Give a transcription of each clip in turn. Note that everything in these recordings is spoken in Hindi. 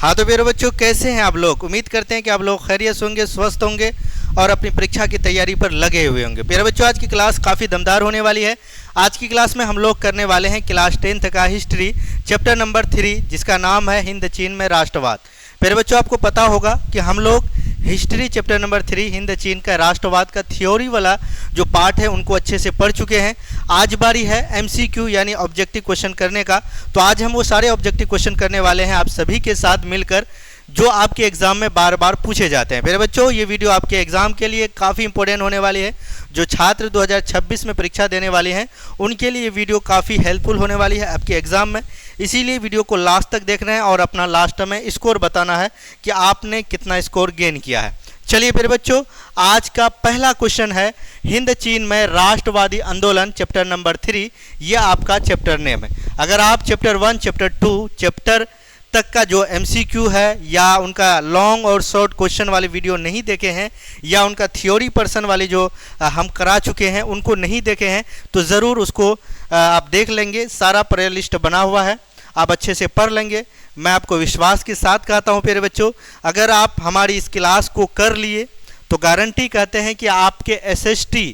हाँ तो मेरे बच्चों, कैसे हैं आप लोग? उम्मीद करते हैं कि आप लोग खैरियत होंगे, स्वस्थ होंगे और अपनी परीक्षा की तैयारी पर लगे हुए होंगे। मेरे बच्चों, आज की क्लास काफ़ी दमदार होने वाली है। आज की क्लास में हम लोग करने वाले हैं क्लास 10th का हिस्ट्री चैप्टर नंबर 3, जिसका नाम है हिंद चीन में राष्ट्रवाद। मेरे बच्चों, आपको पता होगा कि हम लोग हिस्ट्री चैप्टर नंबर 3 हिंद चीन का राष्ट्रवाद का थ्योरी वाला जो पार्ट है उनको अच्छे से पढ़ चुके हैं। आज बारी है MCQ यानी ऑब्जेक्टिव क्वेश्चन करने का। तो आज हम वो सारे ऑब्जेक्टिव क्वेश्चन करने वाले हैं आप सभी के साथ मिलकर, जो आपके एग्जाम में बार बार पूछे जाते हैं। मेरे बच्चों, ये वीडियो आपके एग्जाम के लिए काफ़ी इंपॉर्टेंट होने वाली है। जो छात्र 2026 में परीक्षा देने वाले हैं उनके लिए ये वीडियो काफ़ी हेल्पफुल होने वाली है आपके एग्जाम में। इसीलिए वीडियो को लास्ट तक देखना है और अपना लास्ट में स्कोर बताना है कि आपने कितना स्कोर गेन किया है। चलिए मेरे बच्चों, आज का पहला क्वेश्चन है हिंद चीन में राष्ट्रवादी आंदोलन चैप्टर नंबर 3। यह आपका चैप्टर नेम है। अगर आप चैप्टर 1, चैप्टर 2, चैप्टर तक का जो MCQ है या उनका लॉन्ग और शॉर्ट क्वेश्चन वाली वीडियो नहीं देखे हैं या उनका थ्योरी पर्सन वाली जो हम करा चुके हैं उनको नहीं देखे हैं, तो ज़रूर उसको आप देख लेंगे। सारा प्ले लिस्ट बना हुआ है, आप अच्छे से पढ़ लेंगे। मैं आपको विश्वास के साथ कहता हूं मेरे बच्चों, अगर आप हमारी इस क्लास को कर लिए तो गारंटी कहते हैं कि आपके SST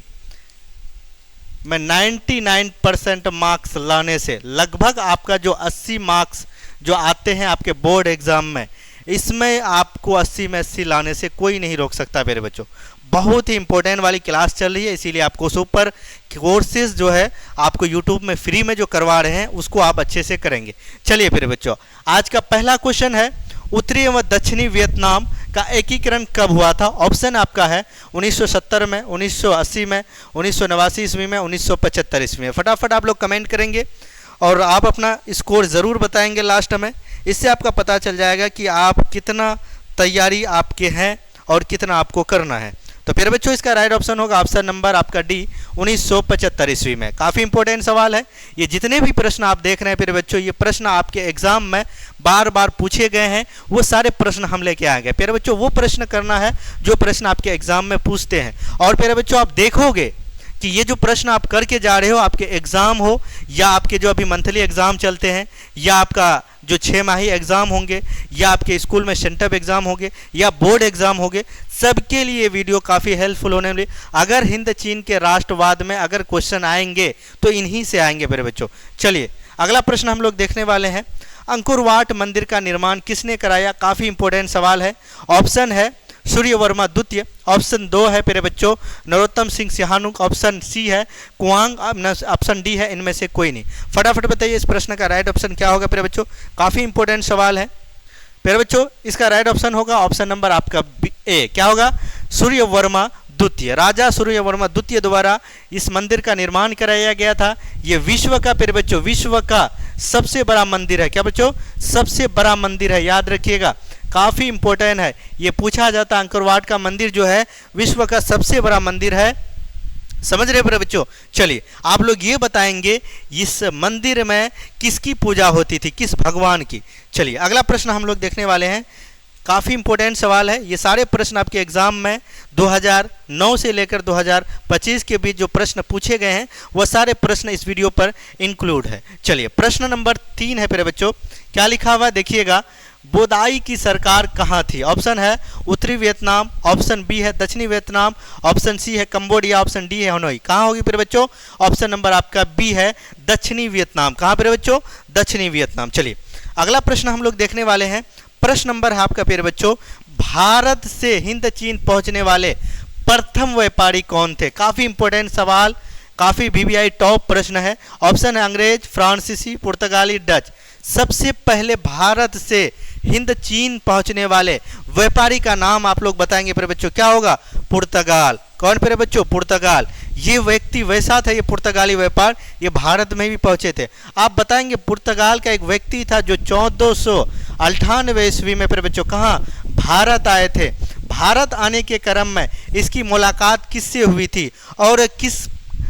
में 99% मार्क्स लाने से लगभग आपका जो 80 मार्क्स जो आते हैं आपके बोर्ड एग्जाम में, इसमें आपको 80 में 80 लाने से कोई नहीं रोक सकता मेरे बच्चों। बहुत ही इंपॉर्टेंट वाली क्लास चल रही है, इसीलिए आपको सुपर कोर्सेज जो है आपको यूट्यूब में फ्री में जो करवा रहे हैं उसको आप अच्छे से करेंगे। चलिए मेरे बच्चों, आज का पहला क्वेश्चन है उत्तरी एवं दक्षिणी वियतनाम का एकीकरण कब हुआ था? ऑप्शन आपका है 1970 में, 1980 में, 1989 ईस्वी में, 1975 ईस्वी में। फटाफट आप लोग कमेंट करेंगे और आप अपना स्कोर ज़रूर बताएंगे लास्ट में। इससे आपका पता चल जाएगा कि आप कितना तैयारी आपके हैं और कितना आपको करना है। तो फिर बच्चों, इसका राइट ऑप्शन होगा ऑप्शन नंबर आपका डी, 1975 ईस्वी में। काफ़ी इंपॉर्टेंट सवाल है ये। जितने भी प्रश्न आप देख रहे हैं फिर बच्चों, ये प्रश्न आपके एग्जाम में बार बार पूछे गए हैं, वो सारे प्रश्न हम लेके आ गए। फिर बच्चों, वो प्रश्न करना है जो प्रश्न आपके एग्जाम में पूछते हैं। और फिर बच्चों, आप देखोगे कि ये जो प्रश्न आप करके जा रहे हो, आपके एग्ज़ाम हो या आपके जो अभी मंथली एग्ज़ाम चलते हैं या आपका जो 6 माही एग्ज़ाम होंगे या आपके स्कूल में सेंटर एग्ज़ाम होंगे या बोर्ड एग्ज़ाम होंगे, सबके लिए वीडियो काफ़ी हेल्पफुल होने वाली। अगर हिंद चीन के राष्ट्रवाद में अगर क्वेश्चन आएंगे तो इन्हीं से आएंगे मेरे बच्चों। चलिए अगला प्रश्न हम लोग देखने वाले हैं। अंकुरवाट मंदिर का निर्माण किसने कराया? काफ़ी इंपॉर्टेंट सवाल है। ऑप्शन है सूर्यवर्मा द्वितीय, ऑप्शन 2 है मेरे बच्चों Narottam Singh Sihanouk, option C है कुआंग, ऑप्शन D है इनमें से कोई नहीं। फटाफट बताइए इस प्रश्न का राइट ऑप्शन क्या होगा मेरे बच्चों? काफ़ी इंपॉर्टेंट सवाल है मेरे बच्चों। इसका राइट ऑप्शन होगा ऑप्शन नंबर आपका A। क्या होगा? सूर्यवर्मा द्वितीय, राजा सूर्यवर्मा द्वितीय द्वारा इस मंदिर का निर्माण कराया गया था। ये विश्व का मेरे बच्चों, विश्व का सबसे बड़ा मंदिर है। क्या बच्चों? सबसे बड़ा मंदिर है, याद रखिएगा। काफ़ी इंपॉर्टेंट है, ये पूछा जाता है। अंकुरवाट का मंदिर जो है विश्व का सबसे बड़ा मंदिर है। समझ रहे मेरे बच्चों? चलिए आप लोग ये बताएंगे इस मंदिर में किसकी पूजा होती थी, किस भगवान की। चलिए अगला प्रश्न हम लोग देखने वाले हैं। काफ़ी इंपॉर्टेंट सवाल है। ये सारे प्रश्न आपके एग्जाम में 2009 से लेकर 2025 के बीच जो प्रश्न पूछे गए हैं वह सारे प्रश्न इस वीडियो पर इंक्लूड है। चलिए प्रश्न नंबर 3 है मेरे बच्चों। क्या लिखा हुआ देखिएगा, बोदाई की सरकार कहाँ थी? ऑप्शन है उत्तरी वियतनाम, ऑप्शन B है दक्षिणी वियतनाम, ऑप्शन C है कंबोडिया, ऑप्शन D है हनोई। कहाँ होगी मेरे बच्चों? ऑप्शन नंबर आपका B है दक्षिणी वियतनाम। कहाँ मेरे बच्चों? दक्षिणी वियतनाम। चलिए अगला प्रश्न हम लोग देखने वाले हैं। प्रश्न नंबर है आपका मेरे बच्चों, भारत से हिंद चीन पहुंचने वाले प्रथम व्यापारी कौन थे? काफ़ी इंपॉर्टेंट सवाल, काफ़ी VVI टॉप प्रश्न है। ऑप्शन है अंग्रेज, फ्रांसीसी, पुर्तगाली, डच। सबसे पहले भारत से हिंद चीन पहुंचने वाले व्यापारी का नाम आप लोग बताएंगे मेरे बच्चों। क्या होगा? पुर्तगाल। कौन मेरे बच्चों? पुर्तगाल। ये व्यक्ति वैसा था, ये पुर्तगाली व्यापार, ये भारत में भी पहुंचे थे। आप बताएंगे पुर्तगाल का एक व्यक्ति था जो 1498 ईस्वी में मेरे बच्चों कहाँ? भारत आए थे। भारत आने के क्रम में इसकी मुलाकात किससे हुई थी और किस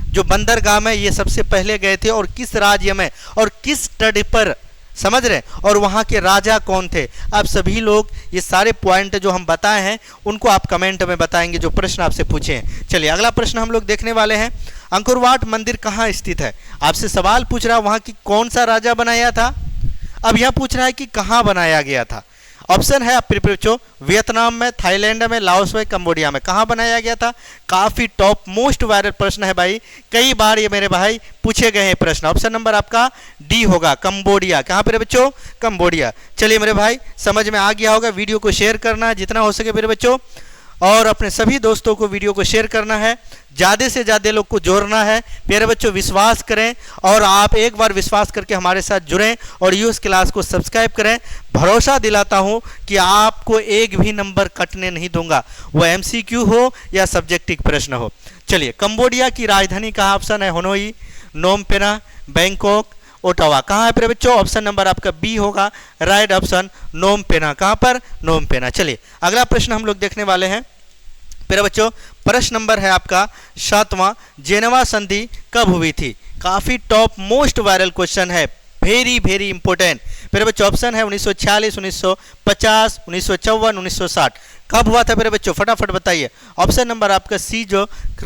जो बंदरगाह में ये सबसे पहले गए थे और किस राज्य में और किस तट पर? समझ रहे? और वहाँ के राजा कौन थे? आप सभी लोग ये सारे पॉइंट जो हम बताए हैं उनको आप कमेंट में बताएंगे जो प्रश्न आपसे पूछे हैं। चलिए अगला प्रश्न हम लोग देखने वाले हैं। अंकुरवाट मंदिर कहाँ स्थित है? आपसे सवाल पूछ रहा है वहाँ की कौन सा राजा बनाया था, अब यह पूछ रहा है कि कहाँ बनाया गया था। ऑप्शन है प्यारे बच्चों वियतनाम में, थाईलैंड में, लाओस में, कंबोडिया में। कहाँ बनाया गया था? काफी टॉप मोस्ट वायरल प्रश्न है भाई, कई बार ये मेरे भाई पूछे गए हैं प्रश्न। ऑप्शन नंबर आपका डी होगा, कंबोडिया। कहाँ पे बच्चों? कंबोडिया। चलिए मेरे भाई समझ में आ गया होगा। वीडियो को शेयर करना है जितना हो सके मेरे बच्चों, और अपने सभी दोस्तों को वीडियो को शेयर करना है, ज़्यादा से ज़्यादा लोग को जोड़ना है। प्यारे बच्चों विश्वास करें, और आप एक बार विश्वास करके हमारे साथ जुड़ें और यूएस क्लास को सब्सक्राइब करें। भरोसा दिलाता हूं कि आपको एक भी नंबर कटने नहीं दूंगा, वो एमसीक्यू हो या सब्जेक्टिव प्रश्न हो। चलिए, कंबोडिया की राजधानी कहाँ? ऑप्शन है हनोई, नोम पेन्हा, बैंकॉक, ओटावा। कहाँ है प्यारे बच्चों? ऑप्शन नंबर आपका बी होगा, राइट ऑप्शन, नोम पेन्हा। कहाँ पर? नोम पेन्हा। चलिए अगला प्रश्न हम लोग देखने वाले हैं प्यारे बच्चों। प्रश्न नंबर है आपका 7वां, जेनेवा संधि कब हुई थी? काफी टॉप मोस्ट वायरल क्वेश्चन है, वेरी वेरी इंपॉर्टेंट प्यारे बच्चों। ऑप्शन है 1946, 1950, 1954, 1960। कब हुआ था प्यारे बच्चों? फटाफट बताइए। ऑप्शन नंबर आपका सी जो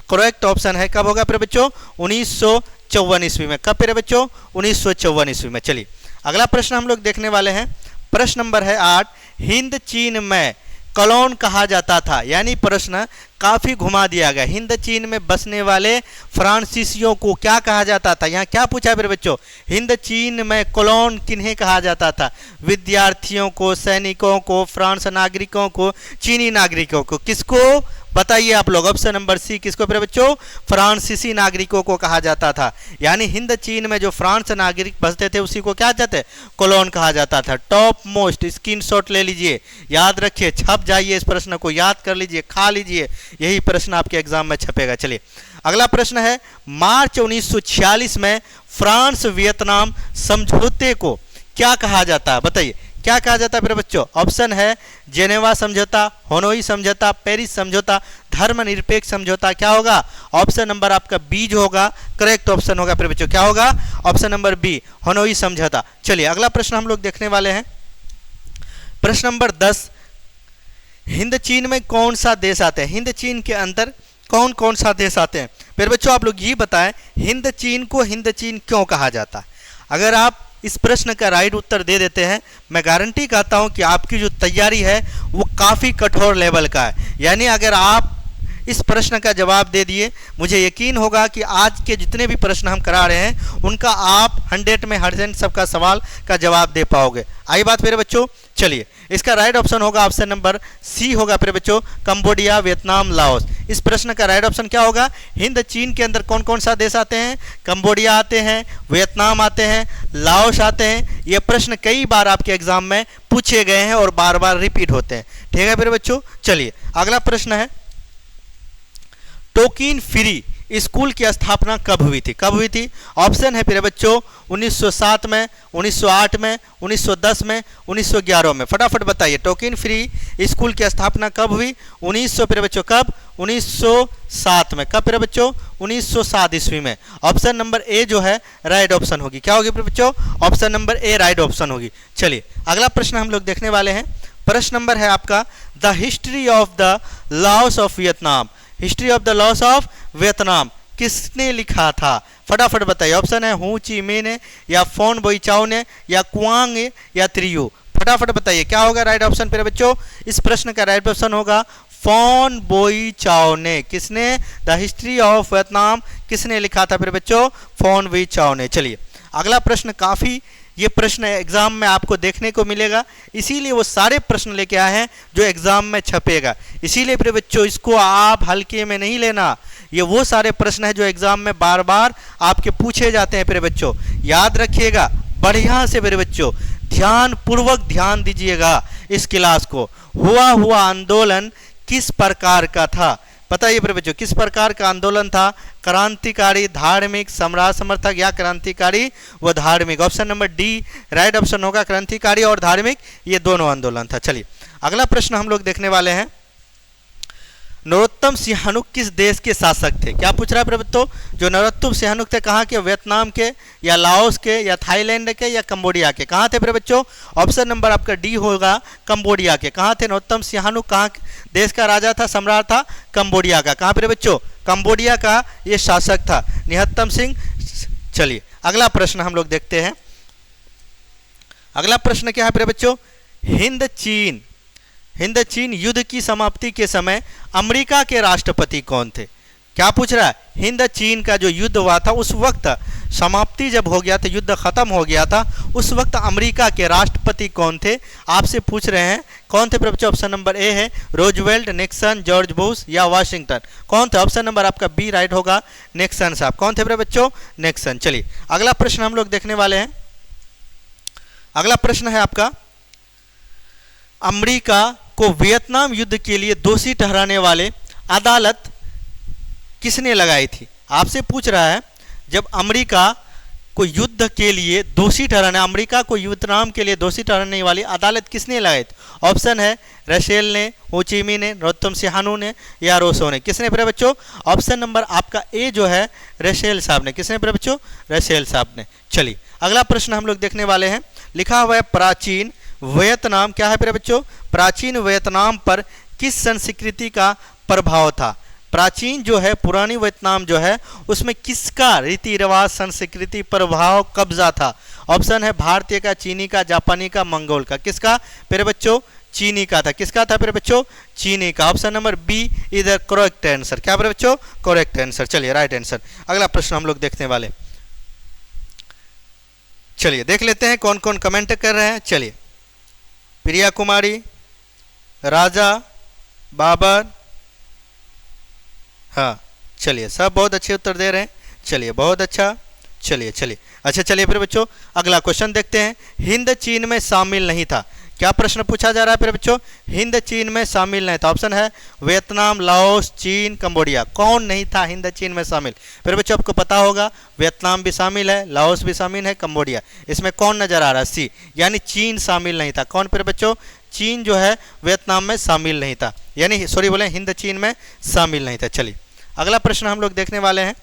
करेक्ट ऑप्शन है, कब होगा प्यारे बच्चों? 1954 ईस्वी में। कब प्यारे बच्चों? 1954 ईस्वी में। चलिए अगला प्रश्न हम लोग देखने वाले हैं। प्रश्न नंबर है 8, हिंद चीन में कलोन कहा जाता था। यानी प्रश्न काफी घुमा दिया गया। हिंद चीन में बसने वाले फ्रांसीसियों को क्या कहा जाता था? यहाँ क्या पूछा है मेरे बच्चों? हिंद चीन में कलोन किन्हें कहा जाता था? विद्यार्थियों को, सैनिकों को, फ्रांस नागरिकों को, चीनी नागरिकों को? किसको बताइए आप लोग? ऑप्शन नंबर सी, किसको मेरे बच्चों? फ्रांसीसी नागरिकों को कहा जाता था। यानी हिंद चीन में जो फ्रांस नागरिक बसते थे उसी को क्या कहते? कॉलोन कहा जाता था। टॉप मोस्ट स्क्रीनशॉट ले लीजिए, याद रखिए, छप जाइए, इस प्रश्न को याद कर लीजिए, खा लीजिए, यही प्रश्न आपके एग्जाम में छपेगा। चलिए अगला प्रश्न है, मार्च 1946 में फ्रांस वियतनाम समझौते को क्या कहा जाता है? बताइए क्या कहा जाता है मेरे बच्चों? ऑप्शन है जेनेवा समझौता, हनोई समझौता, पेरिस समझौता, धर्मनिरपेक्ष समझौता। क्या होगा? ऑप्शन नंबर आपका बी जो होगा करेक्ट ऑप्शन होगा मेरे बच्चों। क्या होगा? ऑप्शन नंबर बी, हनोई समझौता। चलिए अगला प्रश्न हम लोग देखने वाले हैं। प्रश्न नंबर 10, हिंद चीन में कौन सा देश आते हैं? हिंद चीन के अंदर कौन कौन सा देश आते हैं? मेरे बच्चों आप लोग ये बताएं, हिंद चीन को हिंद चीन क्यों कहा जाता है? अगर आप इस प्रश्न का राइट उत्तर दे देते हैं, मैं गारंटी कहता हूं कि आपकी जो तैयारी है वो काफ़ी कठोर लेवल का है। यानी अगर आप इस प्रश्न का जवाब दे दिए, मुझे यकीन होगा कि आज के जितने भी प्रश्न हम करा रहे हैं उनका आप 100 में 100 सबका सवाल का जवाब दे पाओगे। आई बात मेरे बच्चों? चलिए इसका राइट ऑप्शन होगा ऑप्शन नंबर सी होगा मेरे बच्चों, कंबोडिया, वियतनाम, लाओस। इस प्रश्न का राइट ऑप्शन क्या होगा? हिंद चीन के अंदर कौन कौन सा देश आते हैं? कंबोडिया आते हैं, वियतनाम आते हैं, लाओस आते हैं। ये प्रश्न कई बार आपके एग्जाम में पूछे गए हैं और बार बार रिपीट होते हैं। ठीक है मेरे बच्चों? चलिए अगला प्रश्न है, टोकिन फ्री स्कूल की स्थापना कब हुई थी? कब हुई थी? ऑप्शन है मेरे बच्चों 1907 में, 1908 में, 1910 में, 1911 में। फटाफट बताइए टोकिन फ्री स्कूल की स्थापना कब हुई? 1900 मेरे बच्चों कब? 1907 में। कब मेरे बच्चों? 1907 ईस्वी में। ऑप्शन नंबर ए जो है राइट ऑप्शन होगी। क्या होगी मेरे बच्चों? Option number A right option होगी। चलिए अगला प्रश्न हम लोग देखने वाले हैं। प्रश्न नंबर है आपका, the history of the loss of Vietnam. History of the loss of Vietnam किसने लिखा था? फटाफट बताइए। ऑप्शन है हु ची मिन ने, या फोन बोई चाओ ने, या कुआंग, या त्रियू। फटाफट बताइए क्या होगा राइट ऑप्शन मेरे बच्चों? इस प्रश्न का राइट ऑप्शन होगा फोन बोई चाओ ने। किसने? द हिस्ट्री ऑफ वियतनाम किसने लिखा था मेरे बच्चों? फोन बोई चाओ ने। चलिए अगला प्रश्न, काफी ये प्रश्न एग्जाम में आपको देखने को मिलेगा, इसीलिए वो सारे प्रश्न लेके आए हैं जो एग्जाम में छपेगा। इसीलिए मेरे बच्चों इसको आप हल्के में नहीं लेना, ये वो सारे प्रश्न है जो एग्जाम में बार बार आपके पूछे जाते हैं मेरे बच्चों। याद रखिएगा बढ़िया से मेरे बच्चों, ध्यान पूर्वक ध्यान दीजिएगा इस क्लास को। हुआ आंदोलन किस प्रकार का था? बताइए मेरे बच्चों किस प्रकार का आंदोलन था? क्रांतिकारी, धार्मिक, सम्राट समर्थक, या क्रांतिकारी व धार्मिक? Option number D right option होगा, क्रांतिकारी और धार्मिक ये दोनों आंदोलन था। चलिए अगला प्रश्न हम लोग देखने वाले हैं, नरोत्तम सिंहानुक किस देश के शासक थे? क्या पूछ रहा है बच्चों? जो नरोत्तम सिंहानुक थे कहाँ के? वियतनाम के, या लाओस के, या थाईलैंड के, या कंबोडिया के? कहाँ थे बच्चों? ऑप्शन नंबर आपका डी होगा, कंबोडिया के। कहाँ थे नरोत्तम सिंहानुक? कहाँ देश का राजा था, सम्राट था? कंबोडिया का। कहाँ पे बच्चों? कंबोडिया का ये शासक था, निहत्तम सिंह। चलिए अगला प्रश्न हम लोग देखते हैं। अगला प्रश्न क्या है मेरे बच्चों? हिंद चीन युद्ध की समाप्ति के समय अमेरिका के राष्ट्रपति कौन थे? क्या पूछ रहा है? हिंद चीन का जो युद्ध हुआ था उस वक्त समाप्ति जब हो गया था, युद्ध खत्म हो गया था, उस वक्त अमेरिका के राष्ट्रपति कौन थे? आपसे पूछ रहे हैं कौन थे बच्चों? ऑप्शन नंबर ए है रोजवेल्ट, निक्सन, जॉर्ज बुश या वाशिंगटन। कौन थे? ऑप्शन नंबर आपका बी राइट होगा, निक्सन साहब। कौन थे बच्चों? निक्सन। चलिए अगला प्रश्न हम लोग देखने वाले हैं। अगला प्रश्न है आपका, अमेरिका को वियतनाम युद्ध के लिए दोषी ठहराने वाले अदालत किसने लगाई थी? आपसे पूछ रहा है जब अमेरिका को युद्ध के लिए दोषी ठहराने, अमेरिका को वियतनाम के लिए दोषी ठहराने वाली अदालत किसने लगाई थी? ऑप्शन है रसेल ने, होचिमी ने, रोतम सिहानू ने या रोसो ने। किसने फिर बच्चों? ऑप्शन नंबर आपका ए जो है रसेल साहब ने। किसने फिर बच्चों? रसेल साहब ने। चलिए अगला प्रश्न हम लोग देखने वाले हैं। लिखा हुआ है प्राचीन वियतनाम, क्या है फिर बच्चों? प्राचीन वियतनाम पर किस संस्कृति का प्रभाव था? प्राचीन जो है, पुरानी वियतनाम जो है, उसमें किसका रीति रिवाज, संस्कृति, प्रभाव, कब्जा था? ऑप्शन है भारतीय का, चीनी का, जापानी का, मंगोल का। किसका फिर बच्चों? चीनी का था। किसका था फिर बच्चों? चीनी का। ऑप्शन नंबर बी इधर करेक्ट आंसर। क्या फिर बच्चों? Correct answer. चलिए राइट आंसर। अगला प्रश्न हम लोग देखने वाले, चलिए देख लेते हैं कौन कौन कमेंट कर रहे हैं। चलिए प्रिया कुमारी, राजा, बाबर, हाँ चलिए सब बहुत अच्छे उत्तर दे रहे हैं। चलिए बहुत अच्छा। चलिए अच्छा चलिए फिर बच्चों अगला क्वेश्चन देखते हैं। हिंद चीन में शामिल नहीं था। क्या प्रश्न पूछा जा रहा है फिर बच्चों? हिंद चीन में शामिल नहीं था। ऑप्शन है वियतनाम, लाओस, चीन, कंबोडिया। कौन नहीं था हिंद चीन में शामिल? फिर बच्चों आपको पता होगा वियतनाम भी शामिल है, लाओस भी शामिल है, कंबोडिया। इसमें कौन नजर आ रहा है? सी, यानी चीन शामिल नहीं था। कौन फिर बच्चों? चीन जो है वियतनाम में शामिल नहीं था, यानी सॉरी बोले हिंद चीन में शामिल नहीं था। चलिए अगला प्रश्न हम लोग देखने वाले हैं।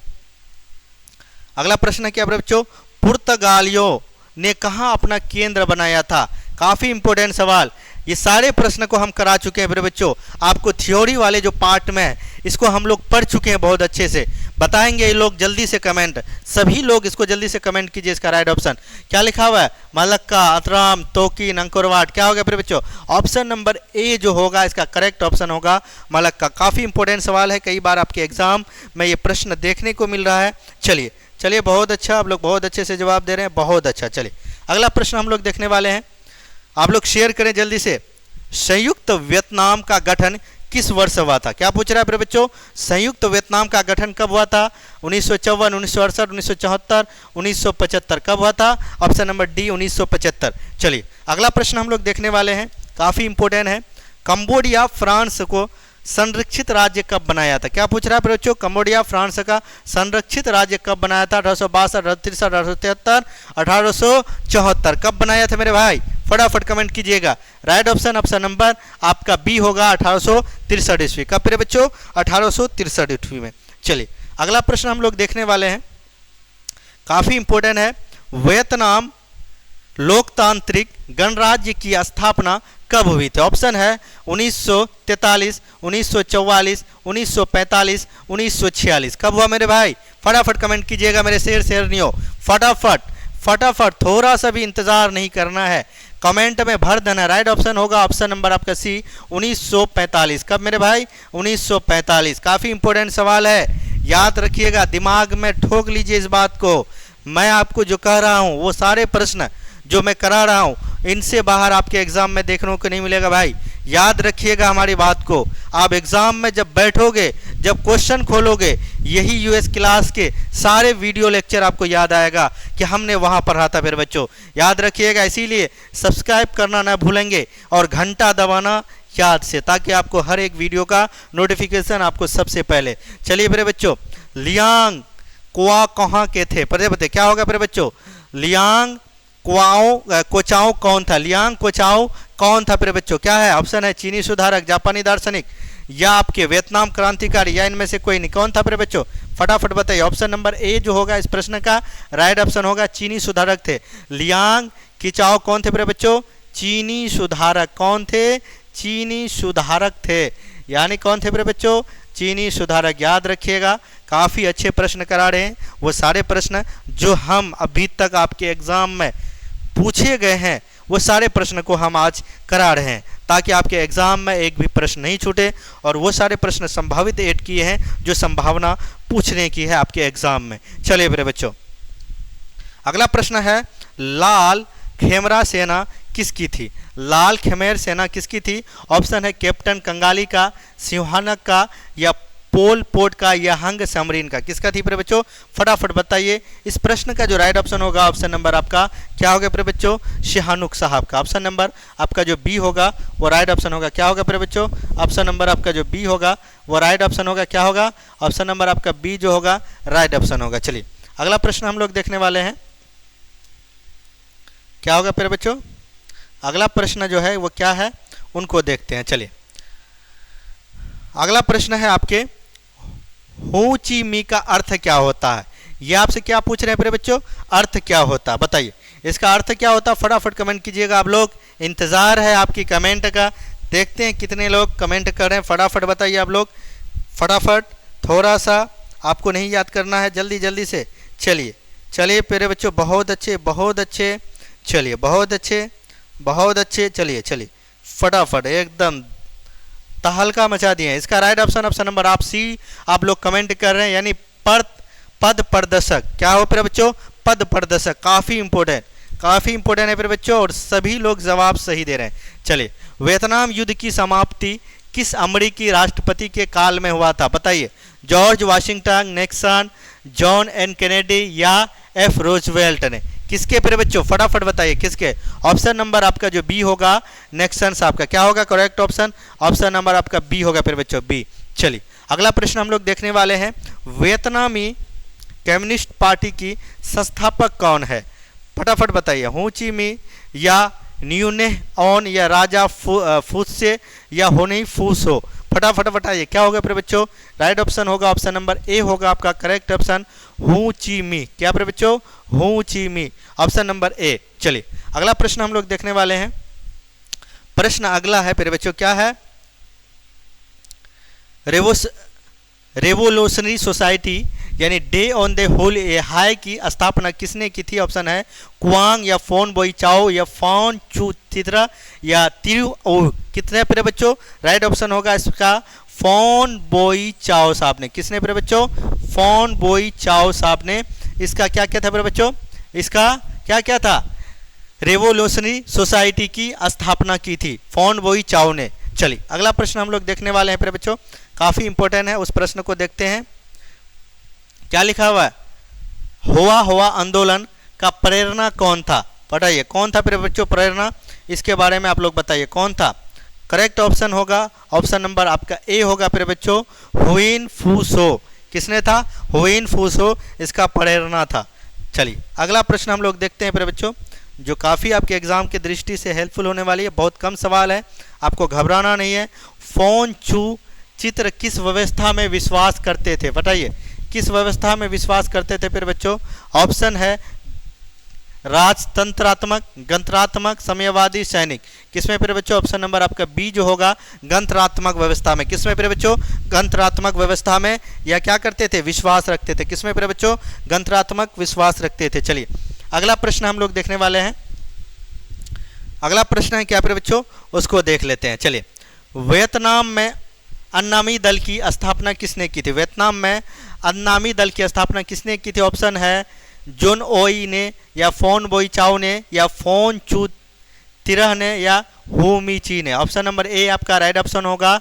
अगला प्रश्न है क्या बच्चों? पुर्तगालियों ने कहाँ अपना केंद्र बनाया था? काफी इंपॉर्टेंट सवाल। ये सारे प्रश्न को हम करा चुके हैं मेरे बच्चों। आपको थ्योरी वाले जो पार्ट में है इसको हम लोग पढ़ चुके हैं बहुत अच्छे से। बताएंगे ये लोग जल्दी से कमेंट, सभी लोग इसको जल्दी से कमेंट कीजिए। इसका राइट ऑप्शन क्या लिखा हुआ है? मलक्का, अतराम, तोकिन, अंकुरवाट। क्या होगा फिर बच्चों? ऑप्शन नंबर ए जो होगा इसका करेक्ट ऑप्शन होगा मलक्का। काफी इंपॉर्टेंट सवाल है, कई बार आपके एग्जाम में ये प्रश्न देखने को मिल रहा है। चलिए बहुत अच्छा, आप लोग बहुत अच्छे से जवाब दे रहे हैं, बहुत अच्छा। चलिए अगला प्रश्न हम लोग देखने वाले हैं। आप लोग शेयर करें जल्दी से। संयुक्त वियतनाम का गठन किस वर्ष हुआ था? क्या पूछ रहा है फिर बच्चों? संयुक्त वियतनाम का गठन कब हुआ था? 1954, 1968, 1974, 1975। कब हुआ था? Option number D 1975। चलिए अगला प्रश्न हम लोग देखने वाले हैं, काफी इंपोर्टेंट है। कंबोडिया फ्रांस को संरक्षित राज्य कब बनाया था? क्या पूछ रहा है बच्चों? कंबोडिया फ्रांस का संरक्षित राज्य कब बनाया था? 1862, 1863, 1873, 1874। कब बनाया था मेरे भाई? फटाफट कमेंट कीजिएगा। राइट ऑप्शन ऑप्शन नंबर आपका बी होगा 1863 ईस्वी। कब फिर बच्चों? 1863 ईस्वी में। चलिए अगला प्रश्न हम लोग देखने वाले हैं, काफी इंपोर्टेंट है। वियतनाम लोकतांत्रिक गणराज्य की स्थापना कब हुई थी? ऑप्शन है 1943, 1944, 1945, 1946। कब हुआ मेरे भाई? फटाफट कमेंट कीजिएगा मेरे शेर नहीं हो। फटाफट थोड़ा सा भी इंतजार नहीं करना है, कमेंट में भर देना। राइट ऑप्शन होगा ऑप्शन नंबर आपका सी 1945। कब मेरे भाई? 1945। काफी इंपॉर्टेंट सवाल है, याद रखिएगा, दिमाग में ठोक लीजिए इस बात को। मैं आपको जो कह रहा हूँ वो सारे प्रश्न जो मैं करा रहा हूँ इनसे बाहर आपके एग्जाम में देखने को नहीं मिलेगा भाई। याद रखिएगा हमारी बात को। आप एग्जाम में जब बैठोगे, जब क्वेश्चन खोलोगे, यही यूएस क्लास के सारे वीडियो लेक्चर आपको याद आएगा कि हमने वहाँ पढ़ा था फिर बच्चों। याद रखिएगा, इसीलिए सब्सक्राइब करना ना भूलेंगे और घंटा दबाना याद से, ताकि आपको हर एक वीडियो का नोटिफिकेशन आपको सबसे पहले। चलिए फिर बच्चों, लियांग क्वा कहाँ के थे? पता क्या होगा फिर बच्चों? लियांग कोचाओ कौन था? लियांग कोचाओ कौन था फिर बच्चों? क्या है? ऑप्शन है चीनी सुधारक, जापानी दार्शनिक या आपके वियतनाम क्रांतिकारी, या इनमें से कोई नहीं। कौन था फिर बच्चों? फटाफट बताइए। ऑप्शन नंबर ए जो होगा इस प्रश्न का राइट ऑप्शन होगा चीनी सुधारक थे। लियांग किचाओ कौन थे फिर बच्चों? चीनी सुधारक। कौन थे? चीनी सुधारक थे। यानी कौन थे फिर बच्चों? चीनी सुधारक। याद रखिएगा, काफी अच्छे प्रश्न करा रहे हैं। वो सारे प्रश्न जो हम अभी तक आपके एग्जाम में पूछे गए हैं वो सारे प्रश्न को हम आज करा रहे हैं ताकि आपके एग्जाम में एक भी प्रश्न नहीं छूटे, और वो सारे प्रश्न संभावित ऐड किए हैं जो संभावना पूछने की है आपके एग्जाम में। चलिए मेरे बच्चों, अगला प्रश्न है, लाल खेमरा सेना किसकी थी? लाल खेमेर सेना किसकी थी? ऑप्शन है कैप्टन कंगाली का, सिंहानक का, या पोल पोट का, या हंग समरीन का। किसका थी प्रिय बच्चों? फटाफट बताइए। इस प्रश्न का जो राइट ऑप्शन होगा, ऑप्शन नंबर आपका क्या होगा प्रिय बच्चों? सिंहानुक साहब का। ऑप्शन नंबर आपका जो बी होगा वो राइट ऑप्शन होगा। क्या होगा प्रिय बच्चों? ऑप्शन नंबर आपका जो बी होगा वो राइट ऑप्शन होगा। क्या होगा? ऑप्शन नंबर आपका बी जो होगा राइट ऑप्शन होगा। चलिए अगला प्रश्न हम लोग देखने वाले हैं, क्या होगा प्रिय बच्चों? अगला प्रश्न जो है वो क्या है उनको देखते हैं। चलिए अगला प्रश्न है आपके, हो ची मी का अर्थ क्या होता है? ये आपसे क्या पूछ रहे हैं प्रिय बच्चों? अर्थ क्या होता है बताइए, इसका अर्थ क्या होता है? फटाफट कमेंट कीजिएगा आप लोग, इंतजार है आपकी कमेंट का। देखते हैं कितने लोग कमेंट कर रहे हैं, फटाफट बताइए आप लोग, फटाफट। थोड़ा सा आपको नहीं याद करना है, जल्दी जल्दी से। चलिए चलिए प्यारे बच्चों, बहुत अच्छे बहुत अच्छे, चलिए बहुत अच्छे बहुत अच्छे, चलिए चलिए फटाफट एकदम तहलका मचा दिए हैं। इसका राइट ऑप्शन ऑप्शन नंबर आप सी आप लोग कमेंट कर रहे हैं, यानी पद प्रदर्शक। क्या हो प्यारे बच्चों? पद प्रदर्शक। काफ़ी इंपॉर्टेंट है प्यारे बच्चों, और सभी लोग जवाब सही दे रहे हैं। चलिए, वियतनाम युद्ध की समाप्ति किस अमेरिकी राष्ट्रपति के काल में हुआ था बताइए? George Washington, Nixon, John N Kennedy, या एफ रोजवेल्ट ने। किसके प्यारे बच्चों? फटाफट बताइए किसके? ऑप्शन नंबर आपका जो बी होगा निक्सन साहब का। क्या होगा करेक्ट ऑप्शन? ऑप्शन नंबर आपका बी होगा प्यारे बच्चों, बी। चलिए अगला प्रश्न हम लोग देखने वाले हैं, वियतनामी कम्युनिस्ट पार्टी की संस्थापक कौन है? फटाफट बताइए, हो ची मी, या न्यूने ऑन, या राजा फूसे, या होनी फूसो। फटाफट बताइए क्या होगा प्यारे बच्चों? राइट ऑप्शन होगा ऑप्शन नंबर ए होगा आपका करेक्ट ऑप्शन, हो ची मी। क्या प्यारे बच्चों? हो ची मी, ऑप्शन नंबर ए। चलिए अगला प्रश्न हम लोग देखने वाले हैं। प्रश्न अगला है प्यारे बच्चों, क्या है? रेवोल्यूशनरी सोसाइटी यानी डे ऑन द होल ए हाई की स्थापना किसने की थी? ऑप्शन है क्वांग, या फोन बोई चाओ, या फोन चू चित्रा, या तिरु ओ। कितने प्यारे बच्चों? राइट ऑप्शन होगा इसका फोन बोई चाओ साहब ने। किसने प्यारे बच्चों? फोन बोई चाओ साहब ने इसका क्या क्या था प्यारे बच्चों? इसका क्या क्या था? रेवोल्यूशनरी सोसाइटी की स्थापना की थी फोन बोई चाओ ने। चलिए अगला प्रश्न हम लोग देखने वाले हैं प्यारे बच्चों, काफी इंपॉर्टेंट है, उस प्रश्न को देखते हैं। क्या लिखा हुआ है? हुआ आंदोलन का प्रेरणा कौन था? बताइए कौन था प्यारे बच्चों प्रेरणा? इसके बारे में आप लोग बताइए कौन था? करेक्ट ऑप्शन होगा ऑप्शन नंबर आपका ए होगा प्यारे बच्चों, हुइन फूसो। किसने था? हुइन फूसो इसका प्रेरणा था। चलिए अगला प्रश्न हम लोग देखते हैं प्यारे बच्चों, जो काफ़ी आपके एग्जाम की दृष्टि से हेल्पफुल होने वाली है। बहुत कम सवाल है, आपको घबराना नहीं है। फोन चू चित्र किस व्यवस्था में विश्वास करते थे? बताइए किस व्यवस्था में विश्वास करते थे प्यारे बच्चों? ऑप्शन है राजतंत्रात्मक, गणतंत्रात्मक, समयवादी, सैनिक। किसमें प्यारे बच्चों? ऑप्शन नंबर आपका बी जो होगा गणतंत्रात्मक व्यवस्था में। किसमें प्यारे बच्चों? गणतंत्रात्मक व्यवस्था में, या क्या करते थे? विश्वास रखते थे। किसमें प्यारे बच्चों? गणतंत्रात्मक विश्वास रखते थे। चलिए अगला प्रश्न हम लोग देखने वाले हैं। अगला प्रश्न है क्या प्यारे बच्चों? उसको देख लेते हैं। चलिए, वियतनाम में अन्नामी दल की स्थापना किसने की थी? वियतनाम में अन्नामी दल की स्थापना किसने की थी? ऑप्शन है जोन ओई ने, या फोन बोई चाओ ने, या फोन चू तिरह ने, या हु मी ची ने। ऑप्शन नंबर ए आपका राइट ऑप्शन होगा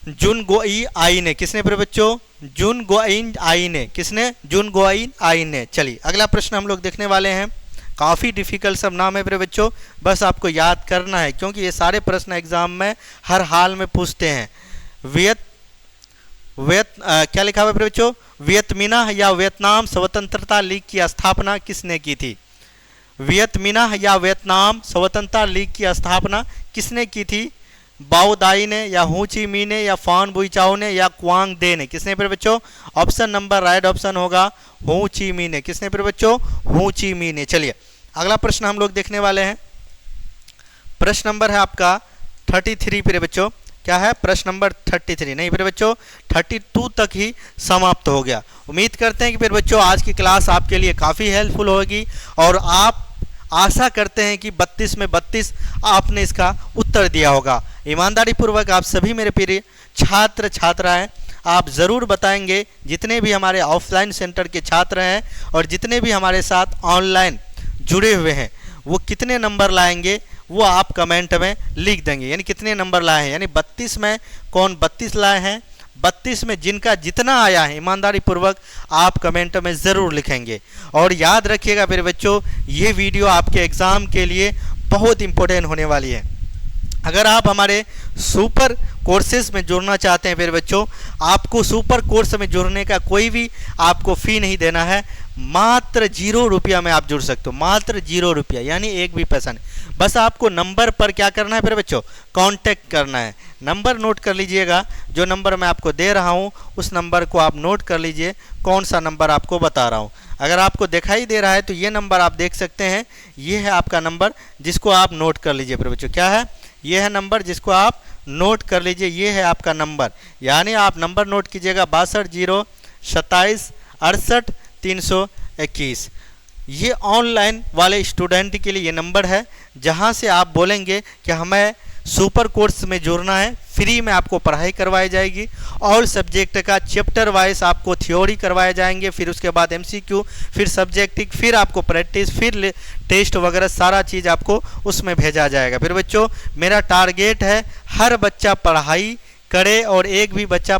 जुन गोई आई ने। किसने प्यारे बच्चों? जुन गोइन आई ने। किसने? जुन गोइन आई ने। चलिए अगला प्रश्न हम लोग देखने वाले हैं, काफ़ी डिफिकल्ट सब नाम है प्यारे बच्चों, बस आपको याद करना है क्योंकि ये सारे प्रश्न एग्जाम में हर हाल में पूछते हैं। क्या लिखा हुआ है प्यारे बच्चों? वियतमिन्ह या वियतनाम स्वतंत्रता लीग की स्थापना किसने की थी? वियतमिन्ह या वियतनाम स्वतंत्रता लीग की स्थापना किसने की थी? बाओ दाई ने, या हो ची मी ने, या फान बुई चाओ ने, या क्वांग दे ने। किसने प्यारे बच्चों? ऑप्शन नंबर राइट ऑप्शन होगा हो ची मी ने। किसने प्यारे बच्चों? हो ची मी ने। चलिए अगला प्रश्न हम लोग देखने वाले हैं। प्रश्न नंबर है आपका 33 प्यारे बच्चों। क्या है? प्रश्न नंबर 33 नहीं प्यारे बच्चों, 32 तक ही समाप्त हो गया। उम्मीद करते हैं कि प्यारे बच्चों आज की क्लास आपके लिए काफ़ी हेल्पफुल होगी और आप आशा करते हैं कि 32 में 32 आपने इसका उत्तर दिया होगा। ईमानदारी पूर्वक आप सभी मेरे प्रिय छात्र छात्राएं आप ज़रूर बताएंगे, जितने भी हमारे ऑफलाइन सेंटर के छात्र हैं और जितने भी हमारे साथ ऑनलाइन जुड़े हुए हैं वो कितने नंबर लाएंगे, वो आप कमेंट में लिख देंगे। यानी कितने नंबर लाए हैं, यानी 32 में कौन 32 लाए हैं, 32 में जिनका जितना आया है ईमानदारी पूर्वक आप कमेंट में ज़रूर लिखेंगे। और याद रखिएगा फिर बच्चों, ये वीडियो आपके एग्ज़ाम के लिए बहुत इम्पोर्टेंट होने वाली है। अगर आप हमारे सुपर कोर्सेज में जुड़ना चाहते हैं फिर बच्चों, आपको सुपर कोर्स में जुड़ने का कोई भी आपको फ़ी नहीं देना है, मात्र 0 रुपया में आप जुड़ सकते हो, मात्र 0 रुपया, यानी एक भी पैसा नहीं। बस आपको नंबर पर क्या करना है फिर बच्चों, कांटेक्ट करना है। नंबर नोट कर लीजिएगा, जो नंबर मैं आपको दे रहा हूँ उस नंबर को आप नोट कर लीजिए, कौन सा नंबर आपको बता रहा हूँ। अगर आपको दिखाई दे रहा है तो ये नंबर आप देख सकते हैं, ये है आपका नंबर जिसको आप नोट कर लीजिए फिर बच्चों। क्या है, ये है नंबर जिसको आप नोट कर लीजिए, ये है आपका नंबर। यानी आप नंबर नोट कीजिएगा 62 0 27 68 321। ये ऑनलाइन वाले स्टूडेंट के लिए ये नंबर है, जहाँ से आप बोलेंगे कि हमें सुपर कोर्स में जुड़ना है, फ्री में आपको पढ़ाई करवाई जाएगी। ऑल सब्जेक्ट का चैप्टर वाइज आपको थ्योरी करवाए जाएंगे, फिर उसके बाद MCQ, फिर सब्जेक्टिव, फिर आपको प्रैक्टिस, फिर टेस्ट वगैरह सारा चीज़ आपको उसमें भेजा जाएगा। फिर बच्चों मेरा टारगेट है हर बच्चा पढ़ाई करे और एक भी बच्चा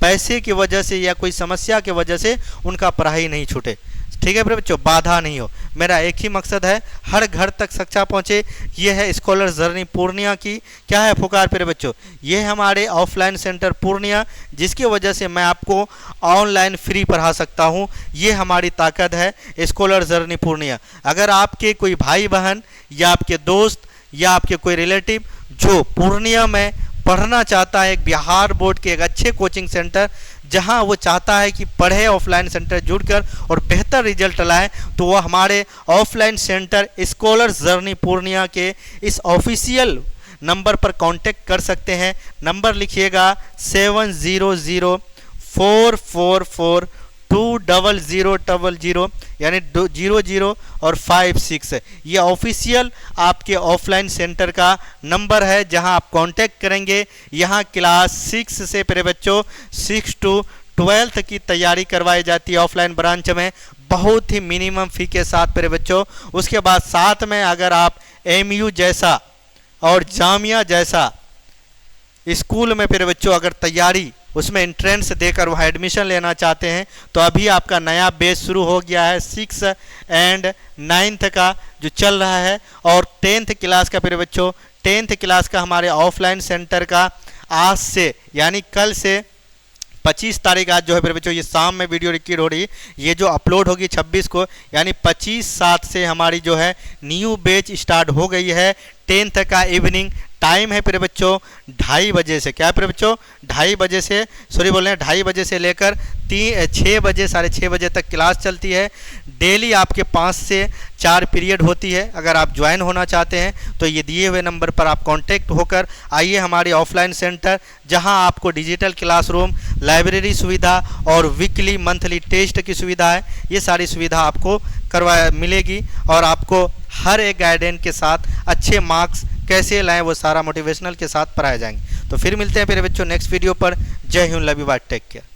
पैसे की वजह से या कोई समस्या की वजह से उनका पढ़ाई नहीं छूटे। ठीक है फिर बच्चों, बाधा नहीं हो। मेरा एक ही मकसद है, हर घर तक शिक्षा पहुंचे। ये है स्कॉलर जर्नी पूर्णिया की क्या है पुकार फिर बच्चों, ये है हमारे ऑफलाइन सेंटर पूर्णिया, जिसकी वजह से मैं आपको ऑनलाइन फ्री पढ़ा सकता हूं। ये हमारी ताकत है स्कॉलर जर्नी पूर्णिया। अगर आपके कोई भाई बहन या आपके दोस्त या आपके कोई रिलेटिव जो पूर्णिया में पढ़ना चाहता है, एक बिहार बोर्ड के एक अच्छे कोचिंग सेंटर जहां वो चाहता है कि पढ़े ऑफलाइन सेंटर जुड़कर और बेहतर रिजल्ट लाए, तो वह हमारे offline centre scholar journey Purnia के इस ऑफिशियल नंबर पर कांटेक्ट कर सकते हैं। नंबर लिखिएगा 7004442000, यानी 00 और 56। ये ऑफिशियल आपके ऑफलाइन सेंटर का नंबर है, जहां आप कांटेक्ट करेंगे। यहां क्लास 6 से प्यारे बच्चों 6 to 12th की तैयारी करवाई जाती है ऑफलाइन ब्रांच में, बहुत ही मिनिमम फ़ी के साथ प्यारे बच्चों। उसके बाद साथ में अगर आप MU जैसा और जामिया जैसा स्कूल में प्यारे बच्चों अगर तैयारी उसमें एंट्रेंस देकर वहाँ एडमिशन लेना चाहते हैं, तो अभी आपका नया बैच शुरू हो गया है 6 and 9th का जो चल रहा है। और 10th क्लास का प्यारे बच्चों, 10th क्लास का हमारे ऑफलाइन सेंटर का आज से यानी कल से 25 तारीख आज जो है प्यारे बच्चों, ये शाम में वीडियो रिकॉर्ड हो रही है, ये जो अपलोड होगी 26 को, यानी 25/7 से हमारी जो है न्यू बैच स्टार्ट हो गई है। 10th का इवनिंग टाइम है प्यारे बच्चों 2:30 बजे से, क्या है प्यारे बच्चों 2:30 बजे से, सॉरी बोल रहे हैं 2:30 बजे से लेकर 6 बजे 6:30 बजे तक क्लास चलती है। डेली आपके 5 से 4 पीरियड होती है। अगर आप ज्वाइन होना चाहते हैं तो ये दिए हुए नंबर पर आप कांटेक्ट होकर आइए हमारे ऑफलाइन सेंटर, जहां आपको डिजिटल क्लासरूम, लाइब्रेरी सुविधा और वीकली मंथली टेस्ट की सुविधा है। ये सारी सुविधा आपको मिलेगी और आपको हर एक गाइडेंस के साथ अच्छे मार्क्स कैसे लाएं वो सारा मोटिवेशनल के साथ पढ़ाए जाएंगे। तो फिर मिलते हैं मेरे बच्चों नेक्स्ट वीडियो पर। Jai Hind, love you, bye, take care.